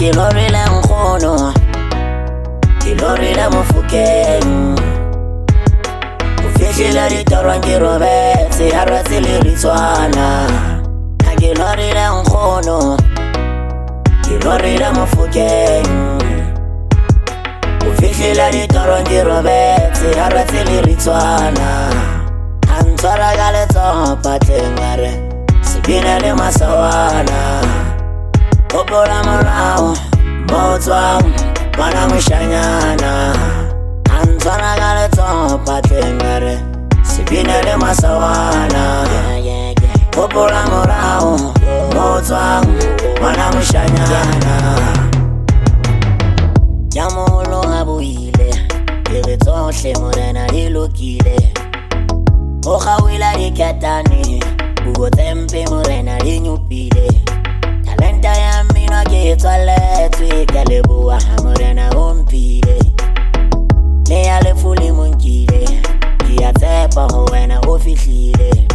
ke lorile nkgono, ke lorile Mofokeng. O fihlile ditorong ke robetse, ha rwetse le ritswana. Ke lorile nkgono, ke lorile Mofokeng. O fihlile ditorong ke robetse, ha rwetse le ritswana. A ntshwara ka letsoho patleng a re sebina le masawana. Hopola morao mo o tswang ngwana moshanyana. A ntshwara ka letsoho patleng a re sebina le masawana. Hopola morao mo o tswang ngwana moshanyana. Ya moholo a boile, ke re tsohle morena di lokile. O kgawila dikatane, bugo tse mpe morena di nyupile. Talenta ya mmino ke e tswaletswe, ka leboha ha morena o mphile. Le ya lefu le mo nkile, ke a tshepa ho wena o fihlile.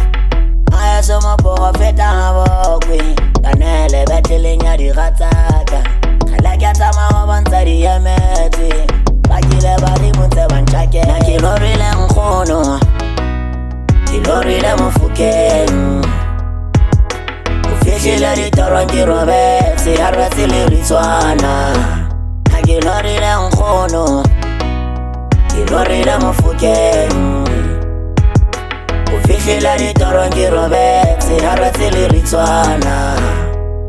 A eso moprofeta ha bokwe, kanele betleleng ya diratsaka. Khala ke tsamaya ho bontsha di emetse, bakile ba di montse ba ntjhakela. Ke lorile nkgono, ke lorile Mofokeng. O fihlile ditorong ke robetse, ha rwetse le ritswana. Ke lorile nkgono, ke lorile Mofokeng. O fihlile ditorong ke robetse, ha rwetse le ritswana.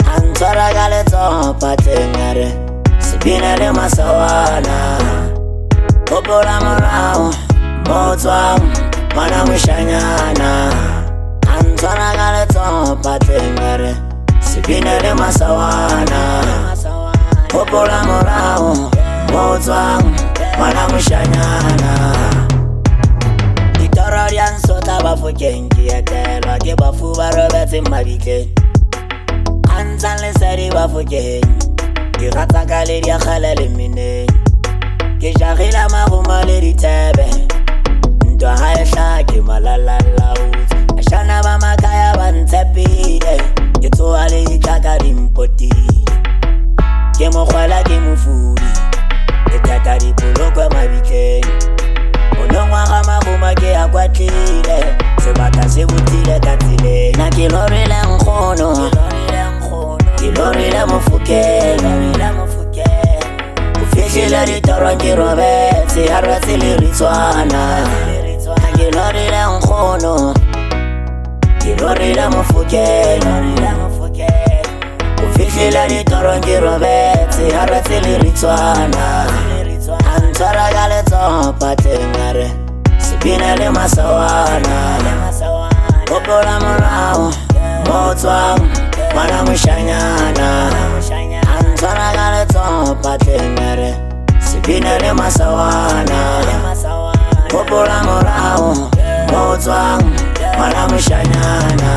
A ntshwara ka letsoho patleng a re sebina le masawana. Hopola morao mo o tswang ngwana moshanyana. A ntshwara ka letsoho patleng a re sebina le masawana. Hopola morao mo o tswang ngwana moshanyana. Ditoro di a nsotla Bafokeng, ke etelwa ke bafu ba robetse mabitleng. A ntshang lesedi Bafokeng, ke ratsaka le diakgale le meneng. Ke jagile marumo le dithebe, ntwa ha e hlaha ke malalalaotswe. Bashana ba makaya ba ntshepile, ke tsoha le ditlhaka di mpotile. Ke mokgwela ke mofudi, ke thata dipolokwe mabitleng. Monongwaga marumo ke a kwatlile, sebaka se bothile ka tseleng. Na ke lorile nkgono, ke lorile Mofokeng. O fihlile ditorong ke robetse, ha rwetse le ritswana. Ke lorile nkgono, ke lorile Mofokeng. O fihlile ditorong ke robetse, ha rwetse le ritswana. A ntshwara ka letsoho patleng a re sebina le masawana. Hopola morao mo o tswang ngwana moshanyana. A ntshwara ka letsoho patleng a re sebina le masawana. Hopola morao mo o tswang ngwana moshanyana.